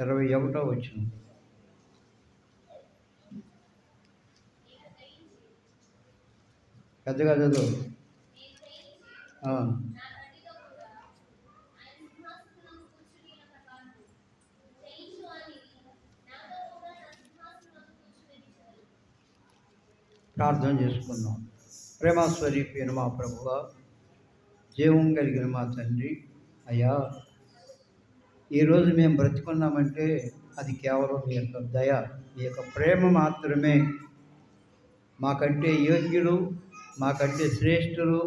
21వ వచనం. పెద్దగా చదువు. ప్రార్థన చేసుకుందాం. ప్రేమస్వరూపైన మా ప్రభువా, జీవం కలిగిన మా తండ్రి, అయ్యా, ఈరోజు మేము బ్రతుకున్నామంటే అది కేవలం మీ యొక్క దయ, మీ యొక్క ప్రేమ మాత్రమే. మాకంటే యోగ్యులు, మాకంటే శ్రేష్ఠులు,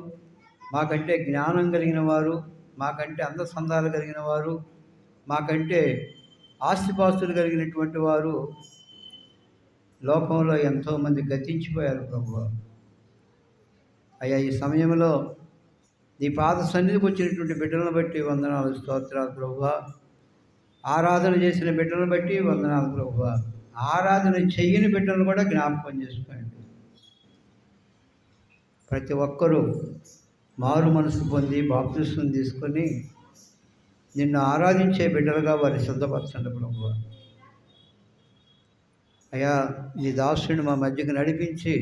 మాకంటే జ్ఞానం కలిగిన వారు, మాకంటే అందసందాలు కలిగిన వారు, మాకంటే ఆస్తిపాస్తులు కలిగినటువంటి వారు లోకంలో ఎంతోమంది గతించిపోయారు ప్రభువా. అయ్యా, ఈ సమయంలో నీ పాద సన్నిధికి వచ్చినటువంటి బిడ్డలను బట్టి వందనాలు, స్తోత్రాలు ప్రభువా. ఆరాధన చేసిన బిడ్డలను బట్టి వందనాలు ప్రభువా. ఆరాధన చెయ్యని బిడ్డలను కూడా జ్ఞాపకం చేసుకోండి. ప్రతి ఒక్కరూ మారు మనసు పొంది బాప్తిస్మం తీసుకొని నిన్ను ఆరాధించే బిడ్డలుగా వారి సిద్ధపరచండి ప్రభువా. అయ్యా, నీ దాసుని మా మధ్యకు నడిపించి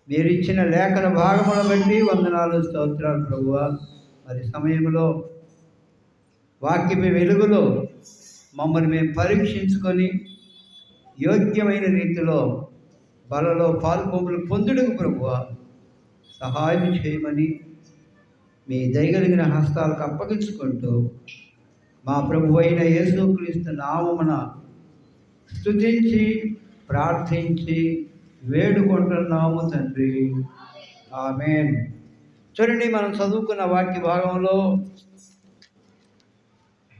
మీరిచ్చిన లేఖన భాగముల బట్టి వందనాలు, స్తోత్రాలు ప్రభువా. మరి సమయంలో వాక్యమే వెలుగులో మమ్మల్ని మేము పరీక్షించుకొని యోగ్యమైన రీతిలో బలలో పాల్పొంపులు పొందుటకు ప్రభువా సహాయం చేయమని మీ దయగలిగిన హస్తాలకు అప్పగించుకుంటూ మా ప్రభు అయిన యేసుక్రీస్తు నామమున స్తుతించి ప్రార్థించి వేడుకుంటున్నాము తండ్రి, ఆమేన్. చూడండి, మనం చదువుకున్న వాక్య భాగంలో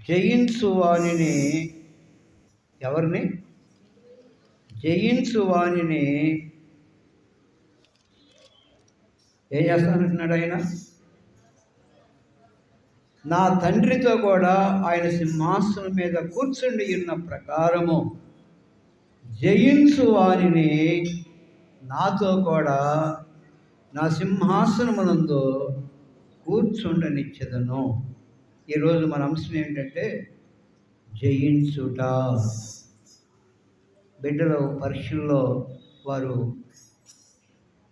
జయించు వాణిని, ఎవరిని? జయించు వాణిని ఏం చేస్తానంటున్నాడు ఆయన? నా తండ్రితో కూడా ఆయన సింహాసనం మీద కూర్చుండి ఉన్న ప్రకారము జయించు వారిని నాతో కూడా నా సింహాసనమునందు కూర్చుండనిచ్చెదను. ఈరోజు మన అంశం ఏంటంటే జయించుట. బిడ్డలు పరీక్షల్లో వారు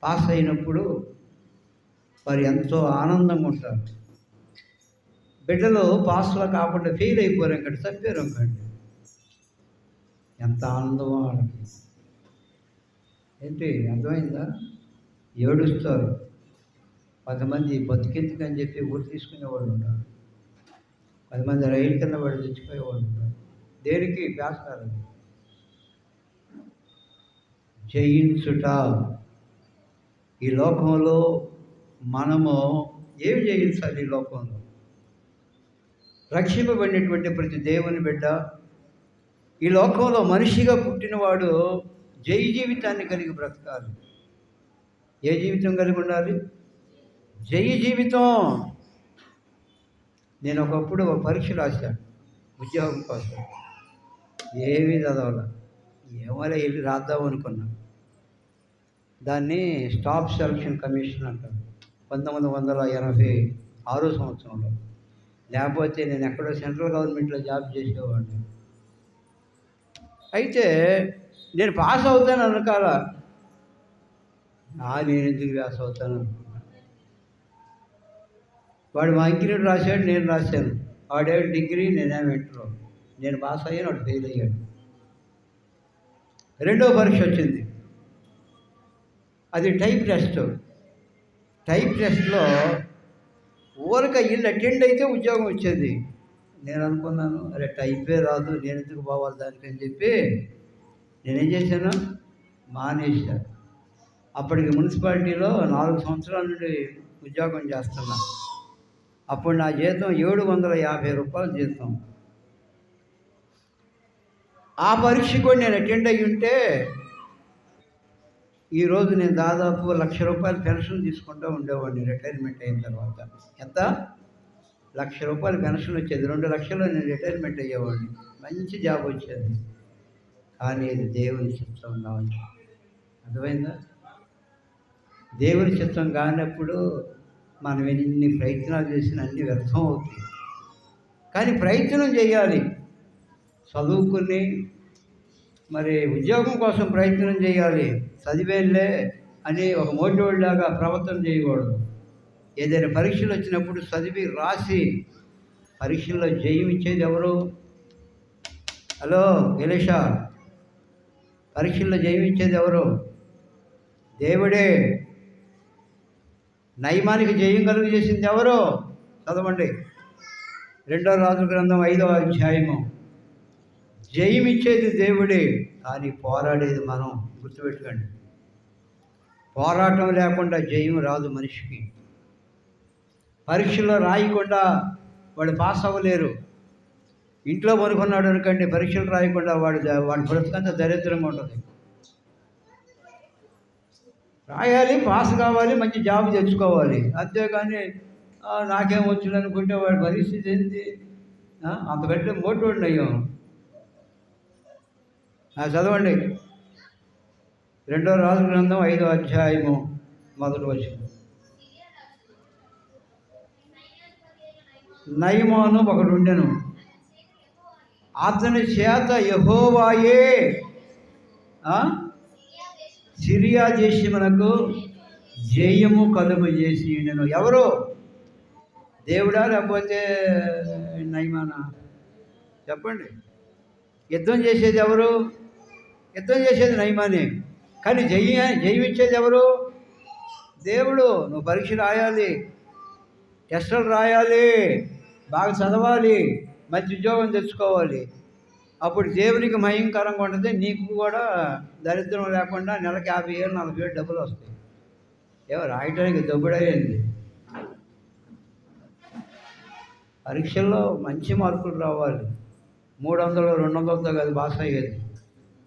పాస్ అయినప్పుడు వారు ఎంతో ఆనందంగా ఉంటారు. బిడ్డలు పాస్లో కాకుండా ఫెయిల్ అయిపోయారు, ఇక్కడ తప్పారు అనుకోండి, ఎంత ఆనందమో వాళ్ళకి. ఏంటి అర్థమైందా? ఏడుస్తారు. 10 మంది బతికెత్తుకని చెప్పి ఊరు తీసుకునేవాళ్ళు ఉంటారు. 10 మంది రైలు కింద వాడు తెచ్చిపోయేవాళ్ళు ఉంటారు. దేనికి? వేస్తారు. జయించుట. ఈ లోకంలో మనము ఏమి జయించాలి? ఈ లోకంలో రక్షింపబడినటువంటి ప్రతి దేవుని బిడ్డ, ఈ లోకంలో మనిషిగా పుట్టినవాడు జై జీవితాన్ని కలిగి బ్రతకాలి. ఏ జీవితం కలిగి ఉండాలి? జై జీవితం. నేను ఒకప్పుడు ఒక పరీక్ష రాశాను ఉద్యోగం కోసం. ఏమీ చదవాల, ఏమైనా వెళ్ళి రాద్దాం అనుకున్నాను. దాన్ని స్టాఫ్ సెలక్షన్ కమిషన్ అంటారు, 1986 సంవత్సరంలో. లేకపోతే నేను ఎక్కడో సెంట్రల్ గవర్నమెంట్లో జాబ్ చేసేవాడిని. అయితే నేను పాస్ అవుతాను అనుకోవాల. నేను ఎందుకు పాస్ అవుతాను అనుకున్నా. వాడు మా ఇంజనీర్ రాశాడు, నేను రాశాను. వాడేమో డిగ్రీ, నేనేమో ఇంటర్లో. నేను పాస్ అయ్యాను, వాడు ఫెయిల్ అయ్యాడు. రెండో పరీక్ష వచ్చింది, అది టైప్ టెస్ట్. టైప్ టెస్ట్లో ఊరక ఇల్లు అటెండ్ అయితే ఉద్యోగం వచ్చేది. నేను అనుకున్నాను, అరే టైపే రాదు, నేను ఎందుకు పోవాలి దానికి అని చెప్పి నేనేం చేశాను, మానేశాను. అప్పటికి మున్సిపాలిటీలో 4 సంవత్సరాల నుండి ఉద్యోగం చేస్తున్నాను. అప్పుడు నా జీతం 750 రూపాయలు జీతం. ఆ పరీక్ష కూడా నేను అటెండ్ అయ్యి ఉంటే ఈరోజు నేను దాదాపు ₹1,00,000 పెన్షన్ తీసుకుంటూ ఉండేవాడిని. రిటైర్మెంట్ అయిన తర్వాత ఎంత? ₹1,00,000 పెన్షన్ వచ్చేది. 2 లక్షలు నేను రిటైర్మెంట్ అయ్యేవాడిని. మంచి జాబ్ వచ్చేది. కానీ ఇది దేవుని చిత్తం కావాలి. అర్థమైందా? దేవుని చిత్తం కానప్పుడు మనం ఎన్ని ప్రయత్నాలు చేసినా అన్నీ వ్యర్థం అవుతాయి. కానీ ప్రయత్నం చేయాలి. చదువుకుని మరి ఉద్యోగం కోసం ప్రయత్నం చేయాలి. చదివేళ్ళే అని ఒక మోటివేట్ లాగా ప్రవర్తన చేయకూడదు. ఏదైనా పరీక్షలు వచ్చినప్పుడు చదివి రాసి పరీక్షల్లో జయం ఇచ్చేది ఎవరు? హలో ఎలీషా, పరీక్షల్లో జయం ఇచ్చేది ఎవరు? దేవుడే. నయమానికి జయం కలుగు చేసింది ఎవరు? చదవండి, 2 రాజుల గ్రంథం 5వ అధ్యాయము. జయం ఇచ్చేది దేవుడే, కానీ పోరాడేది మనం. గుర్తుపెట్టుకోండి, పోరాటం లేకుండా జయం రాదు మనిషికి. పరీక్షలో రాయకుండా వాడు పాస్ అవ్వలేరు. ఇంట్లో పనుకున్నాడు అనుకోండి, పరీక్షలు రాయకుండా వాడి బ్రతుకంతా దరిద్రంగా ఉంటుంది. రాయాలి, పాస్ కావాలి, మంచి జాబ్ తెచ్చుకోవాలి. అంతేగాని నాకేం వచ్చింది అనుకుంటే వాడి పరిస్థితి ఏంటి? అంతకంటే మోటివేట్ అయ్యాం. చదవండి, 2 రాజుల గ్రంథం 5వ అధ్యాయము 1వ వచనం. నయమాను ఒకడు ఉండెను, అతని చేత యెహోవాయే సిరియా దేశమునకు జయము కలుగు చేసి ఉండెను. ఎవరు? దేవుడా లేకపోతే నయమానా? చెప్పండి. యుద్ధం చేసేది ఎవరు? యుద్ధం చేసేది నయమానే, కానీ జయమిచ్చేది ఎవరు? దేవుడు. నువ్వు పరీక్ష రాయాలి, టెస్టులు రాయాలి, బాగా చదవాలి, మంచి ఉద్యోగం తెచ్చుకోవాలి. అప్పుడు దేవునికి భయంకరంగా ఉంటుంది. నీకు కూడా దరిద్రం లేకుండా నెలకి 50,000 40,000 డబ్బులు వస్తాయి. ఏమో రాయటానికి దొబ్బడయ్యింది. పరీక్షల్లో మంచి మార్కులు రావాలి. 300 200తో కాదు పాస్ అయ్యేది.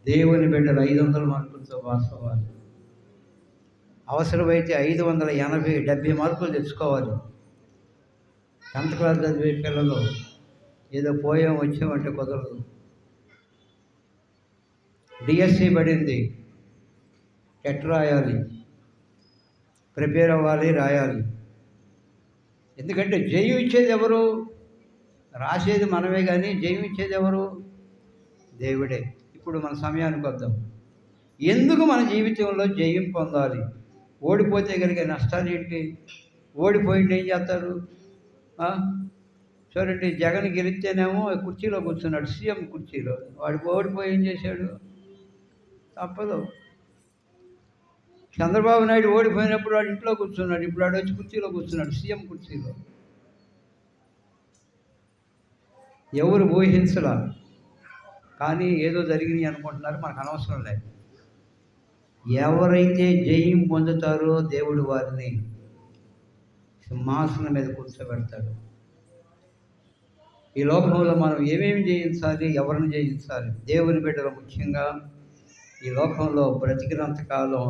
దేవుని బిడ్డలు 500 మార్కులతో పాస్ అవ్వాలి. అవసరమైతే 580 70 మార్కులు తెచ్చుకోవాలి. 10th క్లాస్ చదివే పిల్లలు ఏదో పోయాం వచ్చామంటే కుదరదు. డిఎస్సి పడింది, టెట్ రాయాలి, ప్రిపేర్ అవ్వాలి, రాయాలి. ఎందుకంటే జయం ఇచ్చేది ఎవరు? రాసేది మనమే, కానీ జయం ఇచ్చేది ఎవరు? దేవుడే. ఇప్పుడు మన సమయానికి వద్దాం. ఎందుకు మన జీవితంలో జయం పొందాలి? ఓడిపోతే కలిగే నష్టాలు ఏంటి? ఓడిపోయింది ఏం చేస్తారు? చూడండి, జగన్ గెలిస్తేనేమో కుర్చీలో కూర్చున్నాడు, సీఎం కుర్చీలో. వాడు ఓడిపోయి ఏం చేశాడు? తప్పదు. చంద్రబాబు నాయుడు ఓడిపోయినప్పుడు వాడు ఇంట్లో కూర్చున్నాడు, ఇప్పుడు వాడు వచ్చి కుర్చీలో కూర్చున్నాడు, సీఎం కుర్చీలో. ఎవరు ఊహించలా, కానీ ఏదో జరిగినాయి అనుకుంటున్నారు. మనకు అనవసరం లేదు. ఎవరైతే జయం పొందుతారో దేవుడు వారిని సింహాసనం మీద కూర్చోబెడతాడు. ఈ లోకంలో మనం ఏమేమి జయించాలి, ఎవరిని జయించాలి? దేవుని బిడ్డలు ముఖ్యంగా ఈ లోకంలో బ్రతికినంతకాలం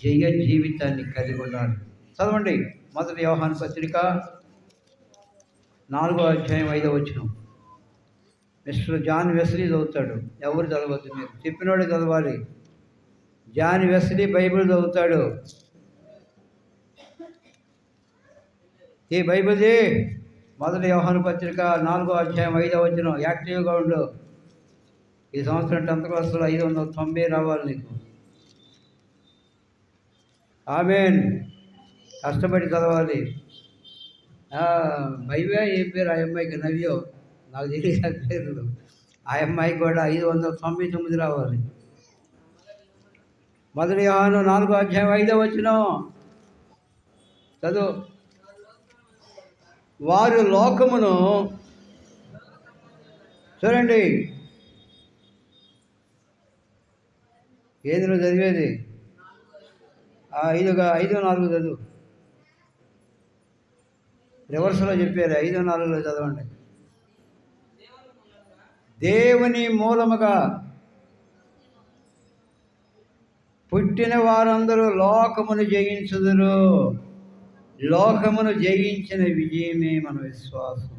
జయ జీవితాన్ని కలిగి ఉండాలి. చదవండి, 1 యోహాను పత్రిక 4వ అధ్యాయం 5వ వచనం. మిస్టర్ జాన్ వెస్లీ చదువుతాడు. ఎవరు చదవద్దు, మీరు చెప్పినోడే చదవాలి. జాన్ వెస్లీ బైబిల్ చదువుతాడు. ఈ బైబిల్ది 1 యోహాను పత్రిక 4వ అధ్యాయం 5వ వచనం. యాక్టివ్గా ఉండు. ఈ సంవత్సరం 10th క్లాస్లో 590 రావాలి నీకు. ఆమేన్. కష్టపడి చదవాలి. భైవే ఏ పేరు? ఆ అమ్మాయికి నవ్యో, నాకు తెలియదు పేర్లు. ఆ అమ్మాయికి కూడా 599 రావాలి. 1 యోహాను 4వ అధ్యాయం 5వ వచనం చదువు. వారు లోకమును, చూడండి ఏది నువ్వు చదివేది? 5:4 చదువు. రివర్స్లో చెప్పారు, 5:4 చదవండి. దేవుని మూలముగా పుట్టిన వారందరూ లోకమును జయించుదురు. లోకమును జయించిన విజయమే మన విశ్వాసం.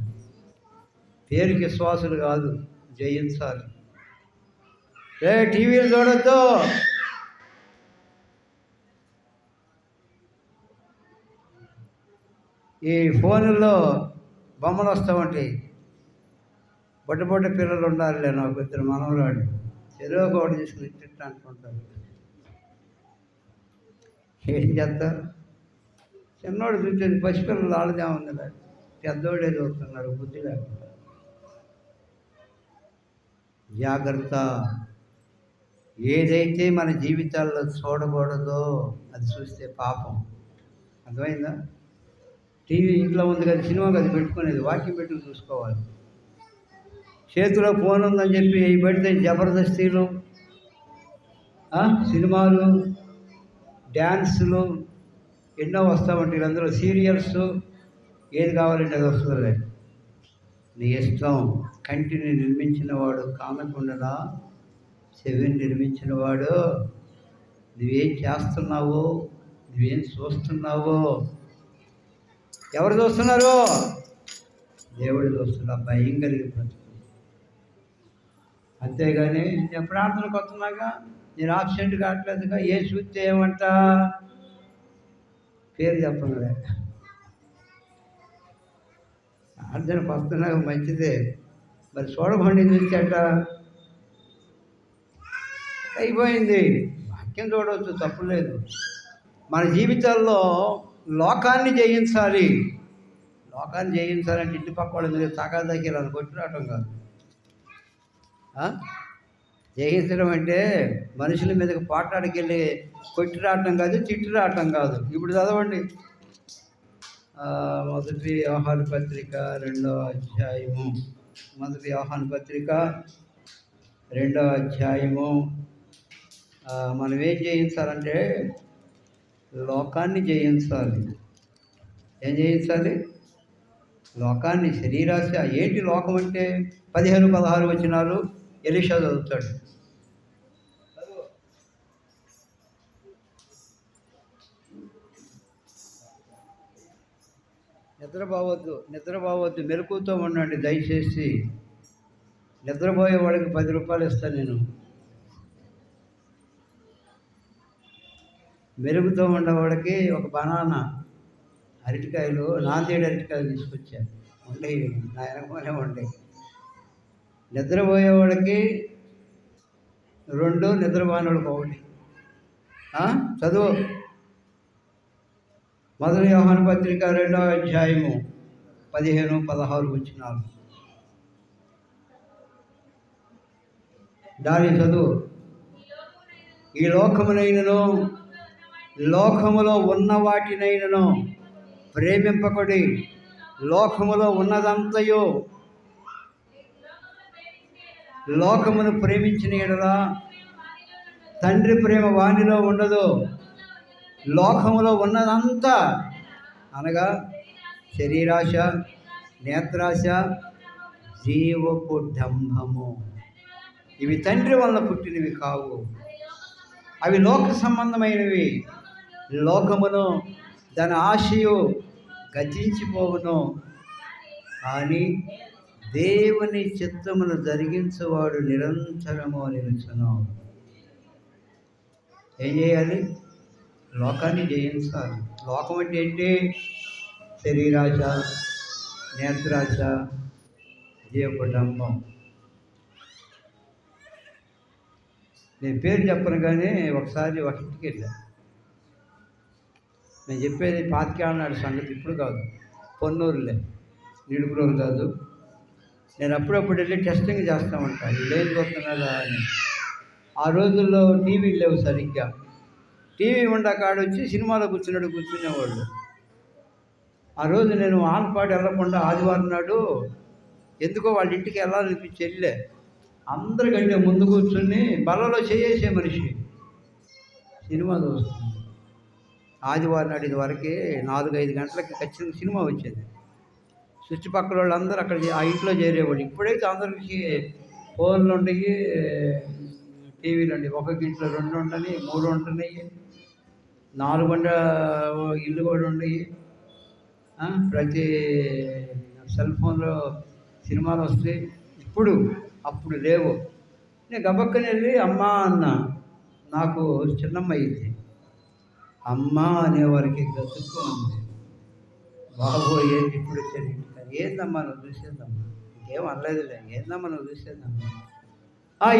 పేరుకి విశ్వాసులు కాదు, జయించాలి. టీవీలు చూడొద్దు. ఈ ఫోన్లో బొమ్మలు వస్తూ ఉంటాయి. పొట్ట పిల్లలు ఉండాలిలే, నాకు ఇద్దరు మనవరాళ్ళు, చెరువు ఒకటి తీసుకుని తిట్ట అనుకుంటారు. ఏం చేస్తారు? చిన్నోడు చూసేది పసిపిల్లలు ఆడదే ఉంది, పెద్దోడే చూస్తున్నారు బుద్ధి లేకుండా. జాగ్రత్త. ఏదైతే మన జీవితాల్లో చూడకూడదో అది చూస్తే పాపం. అర్థమైందా? టీవీ ఇంట్లో ఉంది కదా, సినిమా కదా పెట్టుకునేది, వాక్యం పెట్టుకుని చూసుకోవాలి. చేతిలో ఫోన్ ఉందని చెప్పి ఇవి పెడితే జబర్దస్తీలు, సినిమాలు, డ్యాన్సులు ఎన్నో వస్తూ ఉంటాయి. అందులో సీరియల్స్, ఏది కావాలంటే అది వస్తుంది. నీ ఇష్టం. కంటిని నిర్మించిన వాడు కానకుండా చెవిని నిర్మించిన వాడు. నువ్వేం చేస్తున్నావో, నువ్వేం చూస్తున్నావో ఎవరు చూస్తున్నారు? దేవుడు చూస్తున్నా. భయం కలిగి బ్రతుకు. అంతేగాని నేను ప్రార్థనకు వస్తున్నాగా, నేను ఆబ్సెంట్ కావట్లేదుగా, ఏ చూస్తే ఏమంట పేరు చెప్పనులే. ప్రార్థనకు వస్తున్నాగా మంచిదే, మరి చూడకుండా చూసేట అయిపోయింది. వాక్యం చూడవచ్చు, తప్పులేదు. మన జీవితాల్లో లోకాన్ని జయించాలి. లోకాన్ని జయించాలంటే ఇంటి పక్క వాళ్ళ మీద తగాదాకి అది కొట్టురావటం కాదు. జయించడం అంటే మనుషుల మీదకి పోట్లాడికి వెళ్ళి కొట్టి రావటం కాదు, తిట్టి రావటం కాదు. ఇప్పుడు చదవండి, మొదటి యోహాను పత్రిక 2వ అధ్యాయము. మొదటి యోహాను పత్రిక 2వ అధ్యాయము. మనం ఏం జయించాలంటే లోకాన్ని జయించాలి. ఏం జయించాలి? లోకాన్ని. శరీరాశ. ఏంటి లోకం అంటే? 15-16 వచనాలు ఎలీషా చదువుతాడు. నిద్రపోవద్దు, మెలకువతో ఉండండి దయచేసి. నిద్రపోయేవాడికి 10 రూపాయలు ఇస్తాను నేను. మెరుగుతో ఉండేవాడికి ఒక బనానా, అరటికాయలు, నాందేడు అరటికాయలు తీసుకొచ్చాను, ఉండే నా వెనకనే ఉండే. నిద్రపోయేవాడికి 2, నిద్రపోయినోడికి 1. చదువు. మొదటి యోహాను పత్రిక 2వ అధ్యాయము 15-16 వచనాలు. దాని చదువు. ఈ లోకమునైనను లోకములో ఉన్న వాటినైనను ప్రేమింపకుడి. లోకములో ఉన్నదంతయు లోకమును ప్రేమించిన యెడల తండ్రి ప్రేమ వానిలో ఉండదు. లోకములో ఉన్నదంతా అనగా శరీరాశ, నేత్రాశ, జీవపు డంభము, ఇవి తండ్రి వల్ల పుట్టినవి కావు. అవి లోక సంబంధమైనవి. లోకమును దాని ఆశయు గతించిపోవును, కానీ దేవుని చిత్తమును జరిగించేవాడు నిరంతరము నిలుచును. ఏం చేయాలి? లోకాన్ని జయించాలి. లోకం అంటే ఏంటి? శరీరాశ, నేత్రాశ, జీవకుటుంబం. నేను పేరు చెప్పను కానీ ఒకసారి ఒక ఇంటికి వెళ్ళా. నేను చెప్పేది 25 నాడు సంగతి, ఇప్పుడు కాదు. పొన్నూరులే, నిడుపురోలు కాదు. నేను అప్పుడప్పుడు వెళ్ళి టెస్టింగ్ చేస్తూ ఉంటాను, వీళ్ళు ఏం చూస్తున్నారా అని. ఆ రోజుల్లో టీవీలు లేవు సరిగ్గా. టీవీ కాడొచ్చి సినిమాలో కూర్చునేవాళ్ళు. ఆ రోజు నేను ఆన్పాడు వెళ్ళకుండా ఆదివారం నాడు ఎందుకో వాళ్ళ ఇంటికి వెళ్ళాలనిపించి వెళ్ళే. అందరికంటే ముందు కూర్చుని బల్లలో చేసే మనిషి సినిమా చూస్తుంది. ఆదివారం నాడు ఇదివరకే 4-5 గంటలకి ఖచ్చితంగా సినిమా వచ్చేది. చుట్టుపక్కల వాళ్ళందరూ అక్కడ ఆ ఇంట్లో చేరేవాళ్ళు. ఇప్పుడైతే అందరికీ ఫోన్లు ఉండయి, టీవీలు ఉండి, ఒక్కొక్క ఇంట్లో 2 ఉండని, 3 ఉంటున్నాయి, 4 ఇల్లు కూడా ఉండయి. ప్రతి సెల్ ఫోన్లో సినిమాలు వస్తాయి. అప్పుడు లేవు. నేను గబక్కని వెళ్ళి అమ్మ అన్న. నాకు చిన్నమ్మ అయింది. అమ్మ అనేవారికి గతుక్కు ఉంది. బాబు ఏంటి ఇప్పుడు వచ్చాను, ఏందమ్మా నువ్వు చూసేద్దామ్మా, ఏం అనలేదులే, ఏందమ్మా నువ్వు చూసేద్దాం.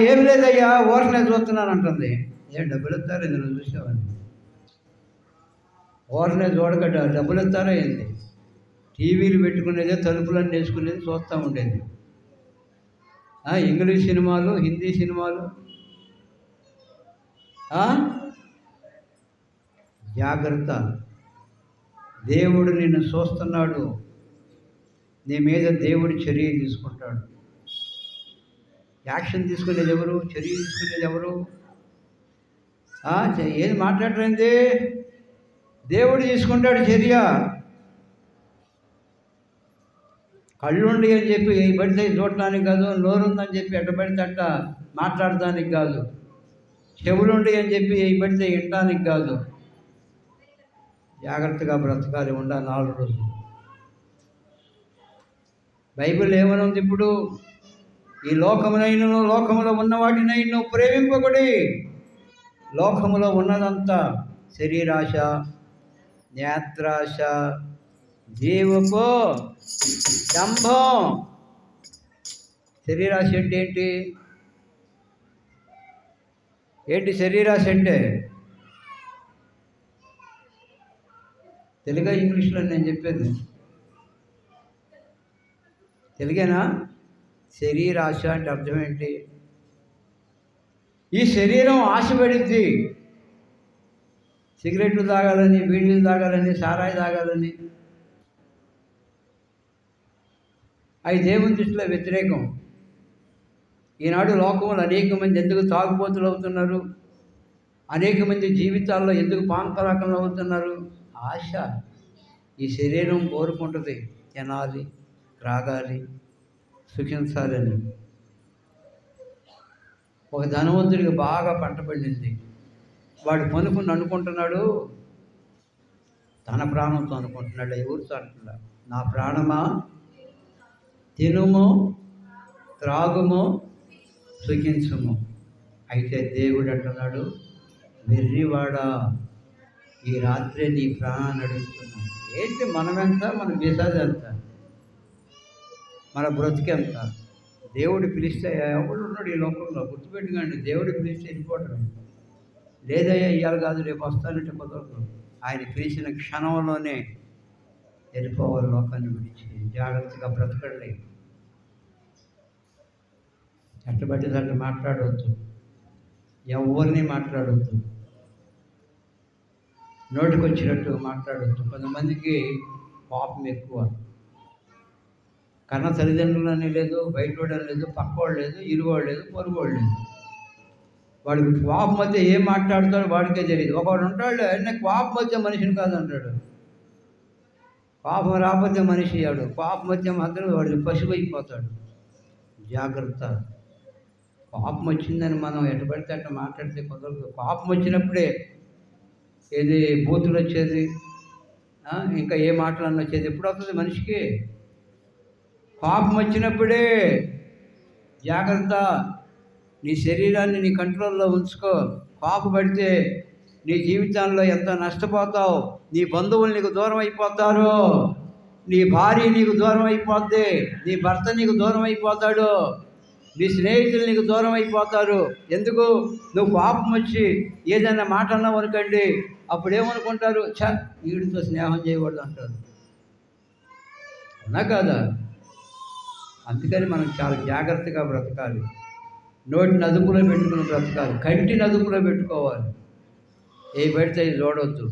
ఏం లేదయ్యా, ఊరకనే చూస్తున్నాను అంటుంది. ఏం డబ్బులు ఇస్తారు ఏంది, నువ్వు చూసావని? ఊరకనే చూడక డబ్బులు ఇస్తారా ఏంది? టీవీలు పెట్టుకునేదే, తలుపులన్నీ వేసుకునేది చూస్తూ ఉండేది. ఇంగ్లీష్ సినిమాలు, హిందీ సినిమాలు. జాగ్రత్త, దేవుడు నిన్ను చూస్తున్నాడు. నీ మీద దేవుడు చర్య తీసుకుంటాడు. యాక్షన్ తీసుకునేది ఎవరు? చర్య తీసుకునేది ఎవరు? ఏది మాట్లాడరేంది? దేవుడు తీసుకుంటాడు చర్య. కళ్ళుండి అని చెప్పి ఏ పడితే చూడటానికి కాదు, నోరుందని చెప్పి ఎట్ట పడితే అట్ట మాట్లాడటానికి కాదు, చెవులుండి అని చెప్పి ఏ పడితే వినటానికి కాదు. జాగ్రత్తగా బ్రతకాలి, ఉండా 4 రోజులు. బైబిల్ ఏమనుంది ఇప్పుడు? ఈ లోకమునైనను లోకములో ఉన్న వాటినైనా ప్రేమింపబడి. లోకములో ఉన్నదంతా శరీరాశ, నేత్రాశ, జీవపు డంభం. శరీరాశ అంటే ఏంటి? ఏంటి శరీరాశ అంటే? తెలుగా ఇంగ్లీష్లో నేను చెప్పేది? తెలుగేనా? శరీరాశ అంటే అర్థం ఏంటి? ఈ శరీరం ఆశపడిద్ది. సిగరెట్లు తాగాలని, బీడీలు తాగాలని, సారాయి తాగాలని. అవి దేవుని దృష్టిలో వ్యతిరేకం. ఈనాడు లోకంలో అనేక మంది ఎందుకు తాగుబోతులు అవుతున్నారు? అనేక మంది జీవితాల్లో ఎందుకు పానకరాకంలో అవుతున్నారు? ఆశ. ఈ శరీరం కోరుకుంటుంది, తినాలి, త్రాగాలి, సుఖించాలని. ఒక ధనవంతుడికి బాగా పంట పండింది. వాడు పనుకుని అనుకుంటున్నాడు, తన ప్రాణంతో అనుకుంటున్నాడు, ఎవరితో అంటున్నాడు, నా ప్రాణమా తినుము, త్రాగుము, సుఖించుము. అయితే దేవుడు అంటున్నాడు, వెర్రివాడా, ఈ రాత్రే నీ ప్రాణాన్ని అడుగుతున్నాం. ఏంటి మనమెంత, మన బిసాది ఎంత, మన బ్రతికెంత? దేవుడు పిలిస్తే ఎవడు ఉన్నాడు ఈ లోకంలో? గుర్తుపెట్టుకోండి, దేవుడు పిలిస్తే వెళ్ళిపోవటం లేదయ్యా, ఇవాళ కాదు రేపు వస్తానంటే కుదరదు. ఆయన పిలిచిన క్షణంలోనే వెళ్ళిపోవాలి లోకాన్ని విడిచి. జాగ్రత్తగా బ్రతకండి. ఎట్టబట్టి దాన్ని మాట్లాడవద్దు, ఎవరిని మాట్లాడవద్దు, నోటికి వచ్చినట్టు మాట్లాడవద్దు. కొంతమందికి పాపం ఎక్కువ. కన్న తల్లిదండ్రులని లేదు, బయటోడని లేదు, పక్కోడు లేదు, ఇరుగోడు లేదు, పొరుగోడు లేదు. వాడికి కోపం మధ్య ఏం మాట్లాడతాడో వాడికే తెలియదు. ఒకడు ఉంటాడు, ఆయన కోపం మధ్య మనిషిని కాదంటాడు. కోపం రాకపోతే మనిషి అయ్యాడు, కోపం మధ్య మాత్రం వాడు పశువు అయిపోతాడు. జాగ్రత్త. కోపం వచ్చిందని మనం ఎటుపడితే అట్ట మాట్లాడితే కుదరదు. కోపం వచ్చినప్పుడే ఏది బూతులు వచ్చేది, ఇంకా ఏ మాటలన్నా వచ్చేది. ఎప్పుడు వస్తుంది మనిషికి? కోపం వచ్చినప్పుడే. జాగ్రత్త. నీ శరీరాన్ని నీ కంట్రోల్లో ఉంచుకో. కోపపడితే నీ జీవితంలో ఎంత నష్టపోతావు. నీ బంధువులు నీకు దూరం అయిపోతారు, నీ భార్య నీకు దూరం అయిపోద్ది, నీ భర్త నీకు దూరం అయిపోతాడు, నీ స్నేహితులు నీకు దూరం అయిపోతారు. ఎందుకు? నువ్వు కోపం వచ్చి ఏదైనా మాట అన్నావు అనుకోండి, అప్పుడేమనుకుంటారు, వీడితో స్నేహం చేయకూడదు అంటారు. అవునా కాదా? అందుకని మనం చాలా జాగ్రత్తగా బ్రతకాలి. నోటిని అదుపులో పెట్టుకుని బ్రతకాలి, కంటిని అదుపులో పెట్టుకోవాలి. ఏ పడితే అవి చూడవద్దు,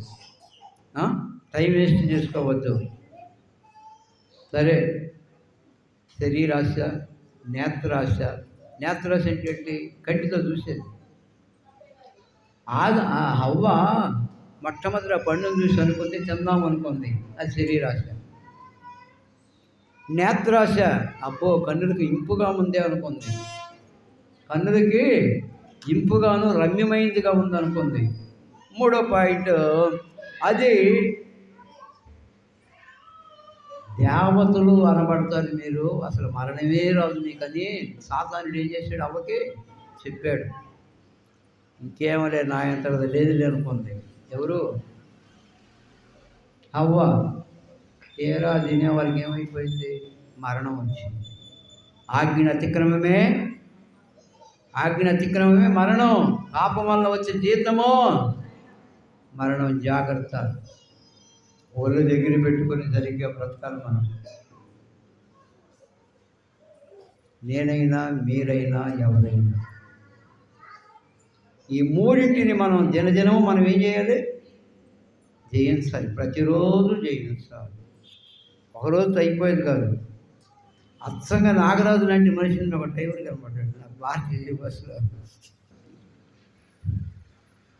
టైం వేస్ట్ చేసుకోవద్దు. సరే, శరీరాశ, నేత్రాశ. నేత్రాశ అంటే ఏంటి? కంటితో చూసేది. హవ్వ మొట్టమొదటి ఆ పండును చూసి అనుకుంది, తిందాం అనుకుంది, అది శరీరాశ. నేత్రాశ, అబ్బో కన్నులకి ఇంపుగా ఉందే అనుకుంది, కన్నులకి ఇంపుగాను రమ్యమైనదిగా ఉందనుకుంది. 3వ పాయింట్, అది దేవతలు అనబడతారు. మీరు అసలు మరణమే రాదు మీకని సాతానుడు ఏం చేశాడు? అవ్వకి చెప్పాడు. ఇంకేమలే, నా అంతది లేదు అనుకుంది. ఎవరు? అవ్వ. తీరా తినే వాళ్ళకి ఏమైపోయింది? మరణం వచ్చింది. ఆజ్ఞ అతిక్రమమే మరణం. పాపం వల్ల వచ్చే జీతము మరణం. జాగ్రత్త. ఒళ్ళు దగ్గర పెట్టుకొని సరిగ్గా బ్రతకాలి మనం. నేనైనా మీరైనా ఎవరైనా ఈ మూడింటిని మనం దినదినం మనం ఏం చేయాలి? జయించాలి. ప్రతిరోజు జయించాలి. ఒకరోజు అయిపోయేది కాదు. అచ్చంగా నాగరాజు లాంటి మనిషిని ఒక డ్రైవర్ కనపడ్డాడు నాకు భారతీయ బస్సులో.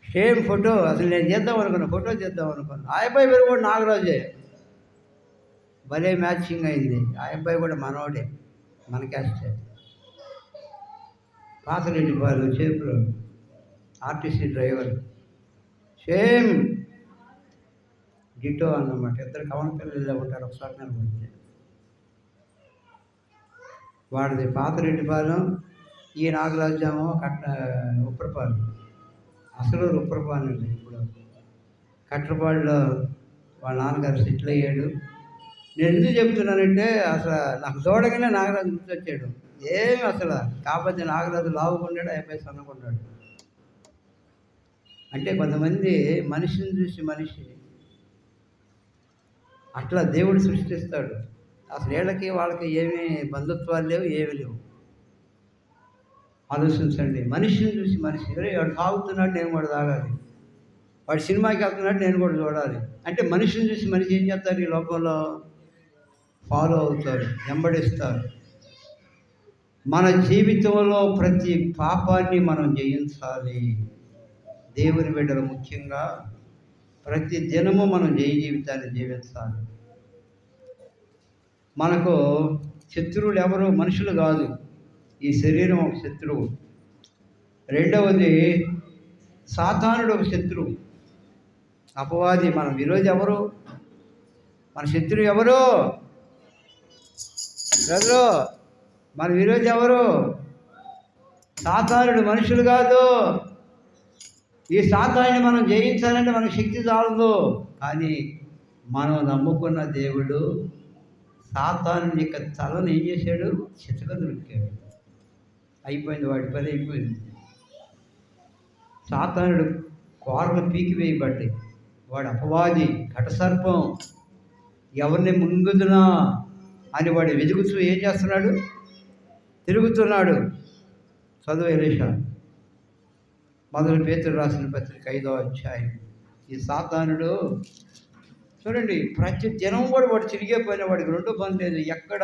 Same photo. అసలు నేను ఫోటో చేద్దాం అనుకున్నా. ఆ అబ్బాయి పేరు కూడా నాగరాజే. భలే మ్యాచింగ్ అయింది. ఆ అబ్బాయి కూడా మనోడే, మన క్యాస్టే. పాతరెడ్డిపాలు చేపులు ఆర్టీసీ డ్రైవర్. సేమ్ డిటో అన్నమాట. ఇద్దరు కవన పిల్లలు ఉంటారు ఒకసారి నిలబడితే. వాడిది పాతరెడ్డిపాలెం, ఈ నాగరాజ్యమో ఉప్పరపాలెం. అసలు ఉప్పరపాలెం ఇప్పుడు కట్రపాడులో వాళ్ళ నాన్నగారు సెటిల్ అయ్యాడు. నేను ఎందుకు చెప్తున్నానంటే అసలు నాకు చూడగానే నాగరాజు గుర్తొచ్చాడు. ఏమి అసలు కాకపోతే నాగరాజు లావుకున్నాడు, అయిపోయి సన్నకున్నాడు. అంటే కొంతమంది మనిషిని చూసి మనిషి అట్లా దేవుడు సృష్టిస్తాడు. అసలు వీళ్ళకి వాళ్ళకి ఏమీ బంధుత్వాలు లేవు, ఏమి లేవు. ఆలోచించండి. మనిషిని చూసి మనిషి. వాడు తాగుతున్నాడు, నేను కూడా తాగాలి. వాడు సినిమాకి వెళ్తున్నాడు, నేను కూడా చూడాలి. అంటే మనిషిని చూసి మనిషి ఏం చేస్తారు? ఈ లోకంలో ఫాలో అవుతారు, వెంబడిస్తారు. మన జీవితంలో ప్రతి పాపాన్ని మనం జయించాలి. దేవుని బిడ్డలు ముఖ్యంగా ప్రతి దినము మనం జీవితాన్ని జీవించాలి. మనకు శత్రువులు ఎవరు? మనుషులు కాదు. ఈ శరీరం ఒక శత్రువు. రెండవది సాతానుడు ఒక శత్రువు, అపవాది. మన విరోధి ఎవరు? మన శత్రువు ఎవరు? బ్రదరు, మన విరోధి ఎవరు? సాతానుడు, మనుషులు కాదు. ఈ సాతాన్ని మనం జయించాలంటే మనకు శక్తి చాలదు. కానీ మనం నమ్ముకున్న దేవుడు సాతాను యొక్క తలను ఏం చేశాడు? చితక దొరికాడు. అయిపోయింది, వాడి పని అయిపోయింది. సాతానుడు కోరలు పీకివేయబడ్డాయి. వాడు అపవాది, ఘటసర్పం. ఎవరిని ముంగుదునా అని వాడు వెతుకుతూ ఏం చేస్తున్నాడు? తిరుగుతున్నాడు. చదువు ఎలీషా. మొదటి పేతురు రాసిన పత్రిక 5వ అధ్యాయం. ఈ సాతానుడు చూడండి, ప్రతి దినం కూడా వాడు తిరిగిపోయిన వాడికి రెండో పని లేదు. ఎక్కడ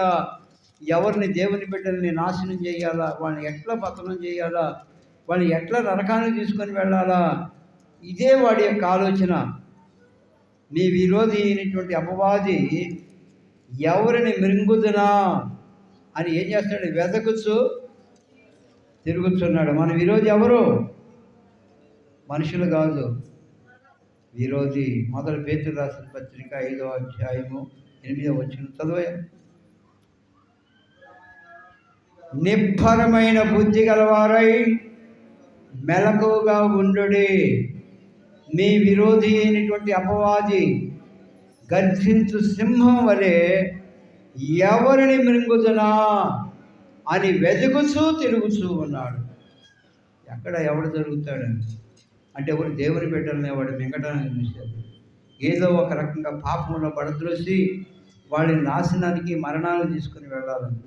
ఎవరిని, దేవుని బిడ్డల్ని నాశనం చేయాలా, వాళ్ళని ఎట్లా పతనం చేయాలా, వాళ్ళని ఎట్లా నరకానికి తీసుకొని వెళ్ళాలా, ఇదే వాడి యొక్క ఆలోచన. నీ విరోధి అయినటువంటి అపవాది ఎవరిని మృంగుదునా అని ఏం చేస్తాడు? వెదకుచు తిరుగుతున్నాడు. మన విరోధి ఎవరు? మనుషులు కాదు, విరోధి. మొదటి పేతురు రాసిన పత్రిక 5వ అధ్యాయము 8వ వచనం చదువు. నిబ్బరమైన బుద్ధి గలవారై మెలకువగా ఉండుడి. మీ విరోధి అయినటువంటి అపవాది గర్జించు సింహం వలె ఎవరిని మృంగుదునా అని వెతుకుచూ తిరుగుతూ ఉన్నాడు. ఎక్కడ ఎవడు జరుగుతాడని అంటే ఎవరు? దేవుని బిడ్డలనే వాడు మింగటానికి చూశాడు. ఏదో ఒక రకంగా పాపంలో పడద్రోసి వాళ్ళని నాశనానికి, మరణాలు తీసుకుని వెళ్ళాలని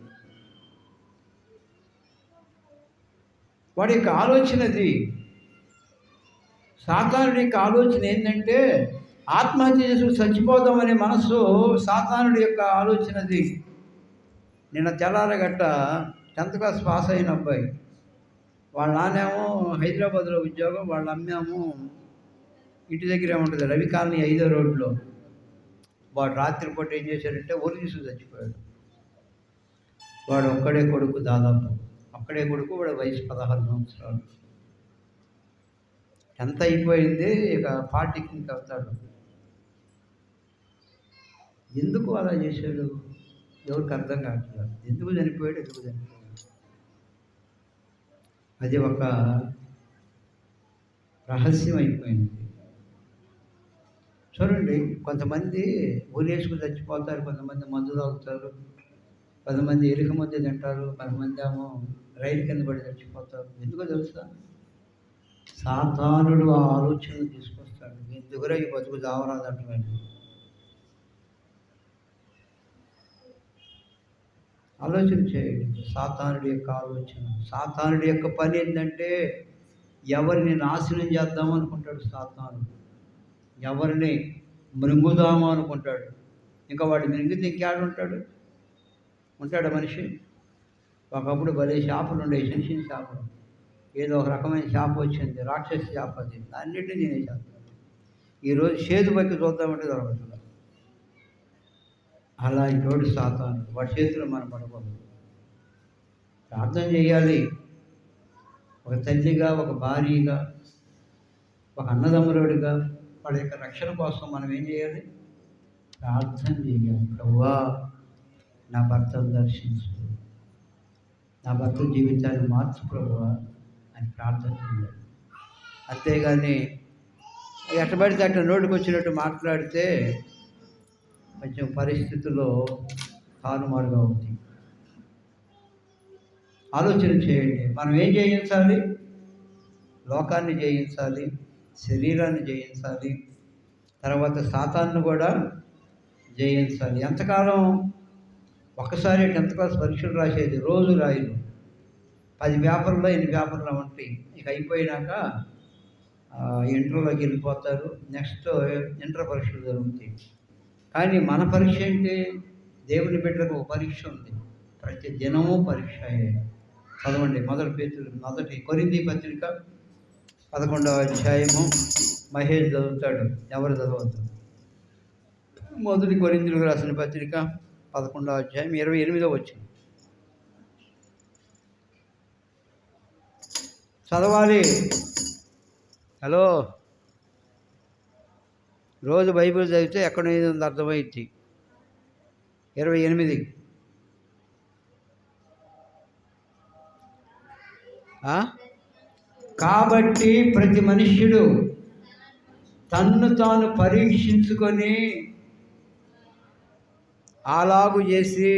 వాడి యొక్క ఆలోచనది. సాతానుడి యొక్క ఆలోచన ఏంటంటే ఆత్మహత్య చేసుకు చచ్చిపోదామనే మనస్సు సాతానుడి యొక్క ఆలోచనది. నిన్న తెల్లారగట్ట 10th క్లాస్ పాస్ అయిన అబ్బాయి, వాళ్ళ నాన్నేమో హైదరాబాద్లో ఉద్యోగం, వాళ్ళ అమ్మేమో ఇంటి దగ్గర ఏముంటుంది రవి కాలనీ 5వ రోడ్లో. వాడు రాత్రిపూట ఏం చేశాడంటే ఒరి తీసుకు చచ్చిపోయాడు. వాడు ఒక్కడే కొడుకు, దాదాపు ఒక్కడే కొడుకు. వాడు వయసు 16 సంవత్సరాలు. 10th అయిపోయింది, ఇక 40కి ఇంకా అవుతాడు. ఎందుకు అలా చేశాడు? ఎవరికి అర్థం కావట్లేదు. ఎందుకు చనిపోయాడు? అది ఒక రహస్యం అయిపోయింది. చూడండి, కొంతమంది ఊరేసుకు చచ్చిపోతారు, కొంతమంది మందు తాగుతారు, 10 మంది ఎలుక ముద్ద తింటారు, 10 మంది ఏమో రైలు కింద పడి చచ్చిపోతారు. ఎందుకో తెలుసా? సాతానుడు ఆ ఆలోచనలు తీసుకొస్తాడు. ఎందుకురా ఈ బతుకు చావరాదంటాడు. ఆలోచన చేయండి. సాతానుడి యొక్క ఆలోచన, సాతానుడి యొక్క పని ఏంటంటే ఎవరిని నాశనం చేద్దాం అనుకుంటాడు సాతాను. ఎవరిని మృంగుదాము అనుకుంటాడు. ఇంకా వాడు మృంగితే ఇంకేడుంటాడు? ఉంటాడు మనిషి? ఒకప్పుడు భలే చేపలు ఉండేవి, చిన్న చిన్న చేపలు. ఏదో ఒక రకమైన చేప వచ్చింది, రాక్షస చేప. అది అన్నింటినీ తినేసేస్తాడు. ఈరోజు చేదు పట్టి చూద్దామంటే దొరకదు. అలాంటి వాడు సాతాను. వాడి చేతిలో మనం పడకూడదు. ప్రార్థన చేయాలి. ఒక తల్లిగా, ఒక భార్యగా, ఒక అన్నదమ్ములుడిగా వాడి యొక్క రక్షణ కోసం మనం ఏం చేయాలి? ప్రార్థన చేయాలి. ప్రభువా, నా భర్తను దర్శించు, నా భర్త జీవితాన్ని మార్చు ప్రభువా అని ప్రార్థన చేయాలి. అంతేగాని ఎట్టబడితే అట్లా నోటికి వచ్చినట్టు మాట్లాడితే కొంచెం పరిస్థితుల్లో తారుమారుగా ఉంది. ఆలోచన చేయండి. మనం ఏం జయించాలి? లోకాన్ని జయించాలి, శరీరాన్ని జయించాలి, తర్వాత సాతాన్ని కూడా జయించాలి. ఎంతకాలం? ఒక్కసారి 10th క్లాస్ పరీక్షలు రాసేది, రోజు రాయలు. 10 పేపర్లో 8 పేపర్లు ఉంటాయి. ఇక అయిపోయినాక ఇంటర్లోకి వెళ్ళిపోతారు. నెక్స్ట్ ఇంటర్ పరీక్షలు జరుగుతాయి. కానీ మన పరీక్ష ఏంటి? దేవుని బిడ్డలకు ఒక పరీక్ష ఉంది. ప్రతి దినము పరీక్ష. చదవండి. మొదటి కొరింథీ పత్రిక 11వ అధ్యాయము. మహేష్ చదువుతాడు, ఎవరు చదవద్దు. మొదటి కొరింథీయులకు రాసిన పత్రిక 11వ అధ్యాయం 28వ వచనం చదవాలి. హలో, రోజు బైబిల్ చదివితే ఎక్కడ ఏది ఉంది అర్థమైంది. 28. కాబట్టి ప్రతి మనుష్యుడు తన్ను తాను పరీక్షించుకొని అలాగు చేసి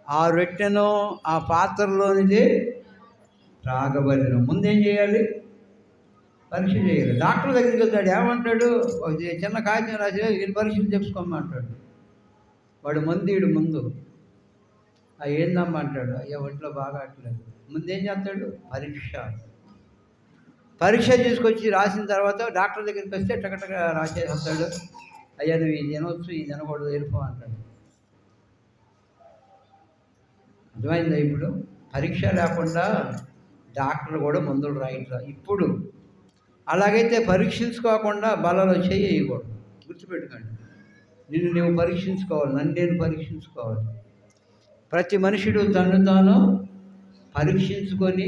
ఆ రొట్టెను ఆ పాత్రలోనిది త్రాగవలెను. ముందేం చేయాలి? పరీక్ష చేయాలి. డాక్టర్ దగ్గరికి వెళ్తాడు, ఏమంటాడు? చిన్న కాగితం రాసి వీళ్ళు పరీక్షలు చేసుకోమంటాడు. వాడు మందీడు ముందు ఏందమ్మా అంటాడు. అయ్యా ఒంట్లో బాగా అట్లేదు. ముందేం చేస్తాడు? పరీక్ష తీసుకొచ్చి రాసిన తర్వాత డాక్టర్ దగ్గరికి వస్తే టకటక రాసేస్తాడు. అయ్యా నువ్వు ఇది తినవచ్చు, ఇది తినకూడదు, వెళ్ళిపో అంటాడు. అర్థమైందా? ఇప్పుడు పరీక్ష లేకుండా డాక్టర్ కూడా మందులు రాయట్లా ఇప్పుడు. అలాగైతే పరీక్షించుకోకుండా బలలో చేయకూడదు. గుర్తుపెట్టుకోండి. నిన్ను నువ్వు పరీక్షించుకోవాలి, నన్ను నేను పరీక్షించుకోవాలి. ప్రతి మనుషుడు తను తాను పరీక్షించుకొని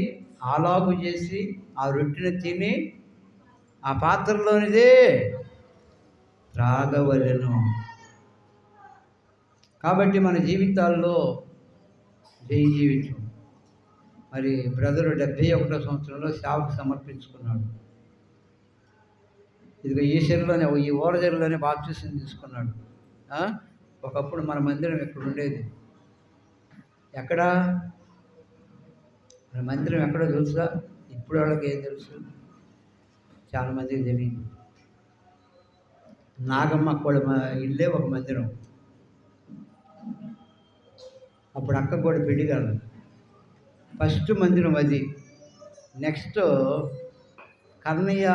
అలాగు చేసి ఆ రొట్టెను తిని ఆ పాత్రలోనిదే త్రాగవలెను. కాబట్టి మన జీవితాల్లో జీవితం. మరి బ్రదరు 71వ సంవత్సరంలో సేవకు సమర్పించుకున్నాడు. ఇదిగో ఈ చెరువులోనే, ఈ ఓరచెరువులోనే బాప్తిసం తీసుకున్నాడు. ఒకప్పుడు మన మందిరం ఎక్కడ ఉండేది? ఎక్కడ? మన మందిరం ఎక్కడో తెలుసా? ఇప్పుడు వాళ్ళకి ఏం తెలుసు? చాలామందికి తెలియదు. నాగమ్మ కూడా ఇల్లే ఒక మందిరం. అప్పుడు అక్క కూడా పెళ్లి కాదు. ఫస్ట్ మందిరం అది. Next Karnayya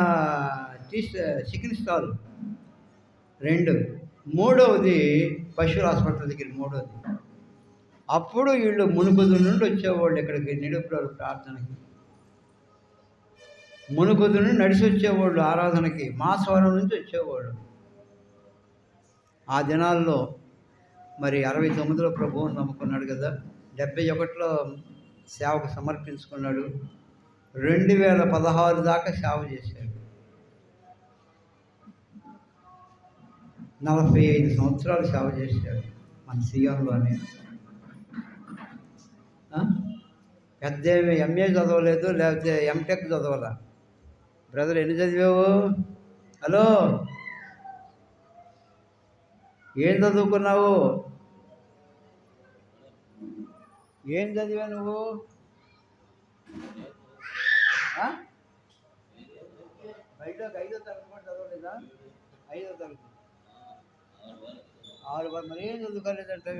chicken stall 2. మూడవది పశువుల హాస్పిటల్ దగ్గర 3వది. అప్పుడు వీళ్ళు మునుగుదు నుండి వచ్చేవాళ్ళు ఇక్కడికి నిడుపురాలు ప్రార్థనకి. మునుగుదు నుండి నడిచి వచ్చేవాళ్ళు ఆరాధనకి. మాసవరం నుంచి వచ్చేవాళ్ళు. ఆ దినాల్లో మరి 69లో ప్రభువుని నమ్ముకున్నాడు కదా. 71లో సేవకు సమర్పించుకున్నాడు. 2016 దాకా సేవ చేశాడు. 45 సంవత్సరాలు సేవ చేశాడు మన సీఎంలోనే. పెద్ద ఎంఏ చదవలేదు, లేకపోతే ఎంటెక్ చదవాలా. బ్రదర్ ఎన్ని చదివావు? హలో, ఏం చదువుకున్నావు? ఏం చదివా నువ్వు? బయటకు 5వ తరగతి కూడా చదవలేదా? 5వ తరగతి 6 మరి ఏం చదువుకోలేదంటే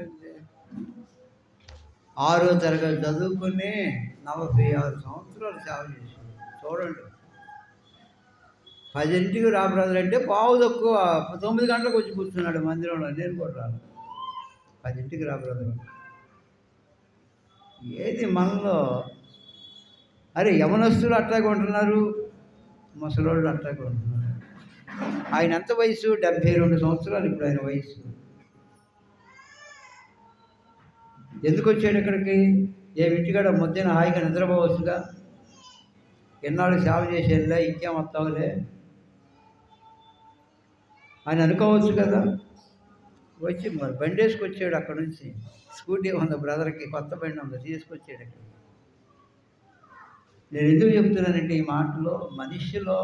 6వ తరగతి చదువుకుని 46 సంవత్సరాలు సేవ చేశాడు. చూడండి, 10ంటికి రా బ్రదర్ అంటే పావు తక్కువ 9 గంటలకు వచ్చి కూర్చున్నాడు మందిరంలో. నేను కూడా రాను. 10ంటికి రా బ్రదర్. ఏది మనలో? అరే యవనస్తులు అట్లాగే ఉంటున్నారు, ముసలోళ్ళు అట్లాగే ఉంటున్నారు. ఆయన ఎంత వయసు? 72 సంవత్సరాలు ఇప్పుడు ఆయన వయసు. ఎందుకు వచ్చాడు ఇక్కడికి? ఇంటికాడ మధ్యాహ్నం హాయిగా నిద్రపోవచ్చుగా. ఎన్నాళ్ళు సేవ చేసేదిలే, ఇంకేం వస్తావులే ఆయన అనుకోవచ్చు కదా. వచ్చి మరి బండి వేసుకొచ్చాడు అక్కడ నుంచి. స్కూటీ ఉంది బ్రదర్కి, కొత్త బండి ఉంది, తీసుకొచ్చాడు ఇక్కడ. నేను ఎందుకు చెప్తున్నానంటే ఈ మాటలో మనిషిలో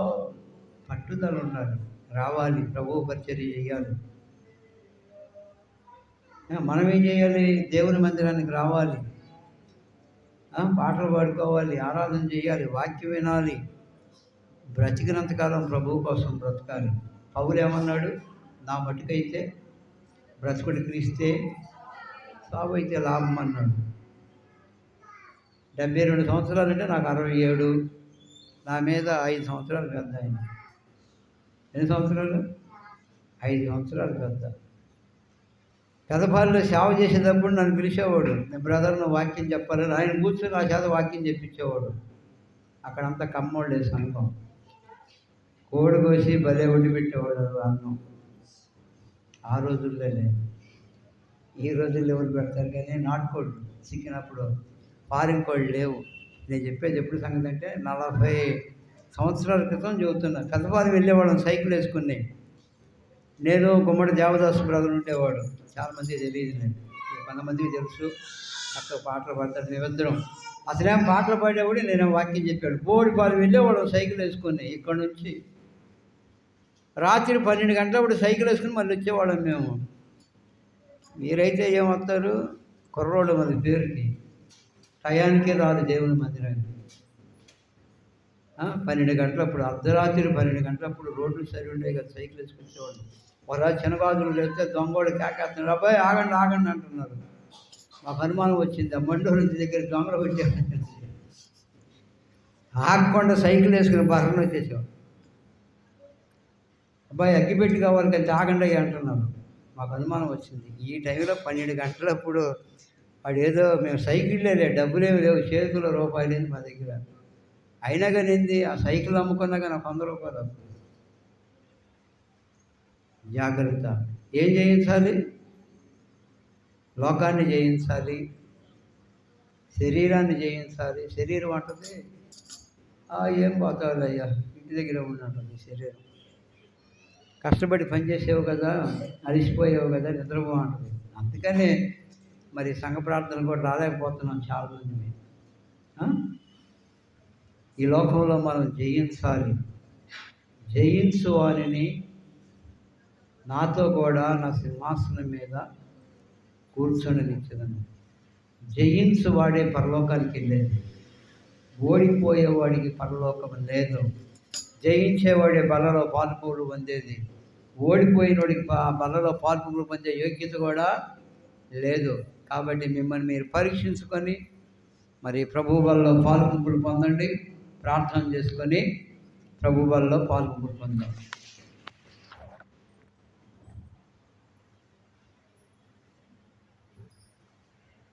పట్టుదల ఉండాలి, రావాలి, ప్రభువు పరిచర్య చేయాలి. మనం ఏం చేయాలి? దేవుని మందిరానికి రావాలి, పాటలు పాడుకోవాలి, ఆరాధన చేయాలి, వాక్యం వినాలి, బ్రతికినంతకాలం ప్రభువు కోసం బ్రతకాలి. పౌలు ఏమన్నాడు? నా మటుకైతే బ్రతుకుడు క్రీస్తే, సాగు అయితే లాభం అన్నాడు. 72 సంవత్సరాలు అంటే నాకు 67. నా మీద 5 సంవత్సరాలు పెద్ద ఆయన. ఎన్ని సంవత్సరాలు? 5 సంవత్సరాలు పెద్ద. పెదపాలిలో సేవ చేసేటప్పుడు నన్ను పిలిచేవాడు. నేను బ్రదర్ నువ్వు వాక్యం చెప్పాలని. ఆయన కూర్చొని నా చేత వాక్యం చెప్పించేవాడు. అక్కడంతా కమ్మోళ్ళే సంఘం. కోడి కోసి భలే వండి పెట్టేవాడు అన్నం. ఆ రోజుల్లోనే. ఈ రోజుల్లో ఎవరు పెడతారు? కానీ నాటుకోళ్ళు చిక్కినప్పుడు ఫారిన్ కోళ్ళు లేవు. నేను చెప్పేది ఎప్పుడు సంగతి అంటే 40 సంవత్సరాల క్రితం చెబుతున్నా. పెద్దపాలెం వెళ్ళేవాళ్ళం సైకిల్ వేసుకుని. నేను గుమ్మడి దేవదాసు బ్రదర్ ఉండేవాడు. చాలామందికి తెలియదు, నేను కొంతమందికి తెలుసు. అక్కడ పాటలు పాడతాడు. మేమిద్దరం అసలేం పాటలు పాడేవాడు, నేనేం వాక్యం చెప్పాడు. బోడిపాలెం వెళ్ళేవాళ్ళం సైకిల్ వేసుకుని. ఇక్కడ నుంచి రాత్రి 12 గంటలప్పుడు సైకిల్ వేసుకుని మళ్ళీ వచ్చేవాళ్ళం మేము. మీరైతే ఏమవుతారు? కుర్రోళ్ళు మన పేరుకి టయానికే రాదు దేవుని మందిరానికి. 12 గంటలప్పుడు, అర్ధరాత్రి 12 గంటలప్పుడు రోడ్లు సరి ఉండేవి కదా, సైకిల్ వేసుకొచ్చేవాళ్ళు. ఒక చిన్నగాజులు లేస్తే దొంగోళ్ళు కేకేస్తున్నారు, అబ్బాయి ఆగండి ఆగండి అంటున్నారు. మాకు అనుమానం వచ్చింది, ఆ మండోళ్ళ ఇంటి దగ్గర దొంగలు వచ్చేవాళ్ళు. ఆగకుండా సైకిల్ వేసుకుని బర్రను వచ్చేసేవాడు. అబ్బాయి అగ్గిపెట్టి కావాలి కానీ ఆగండి అంటున్నారు. మాకు అనుమానం వచ్చింది. ఈ టైంలో 12 గంటలప్పుడు వాడు ఏదో, మేము సైకిళ్ళే లేవు, డబ్బులేమి లేవు, చేతుల రూపాయలు లేదు మా దగ్గర. అయినా కానీ ఏంది, ఆ సైకిల్ అమ్ముకున్నా కానీ నాకు 100 రూపాయలు వస్తుంది. జాగ్రత్త. ఏం చేయించాలి? లోకాన్ని జయించాలి, శరీరాన్ని జయించాలి. శరీరం అంటుంది ఏం పోతావులే అయ్యా, ఇంటి దగ్గర ఉన్నట్టుంది శరీరం. కష్టపడి పనిచేసేవు కదా, అలిసిపోయావు కదా, నిద్రపో అంటుంది. అందుకనే మరి సంఘ ప్రార్థనలు కూడా రాలేకపోతున్నాం చాలామంది. ఈ లోకంలో మనం జయించాలి. జయించు వానిని నాతో కూడా నా సింహాసనం మీద కూర్చొనినిచ్చదను. జయించు వాడే పరలోకానికి వెళ్ళేది, ఓడిపోయేవాడికి పరలోకం లేదు. జయించేవాడే బలలో పాల్పొందు పొందేది, ఓడిపోయినోడికి బలలో పాల్పొందు పొందే యోగ్యత కూడా లేదు. కాబట్టి మిమ్మల్ని మీరు పరీక్షించుకొని మరి ప్రభు బలలో పాల్పొందు పొందండి. ప్రార్థన చేసుకొని ప్రభు బలలో పాల్పొందు పొందాం.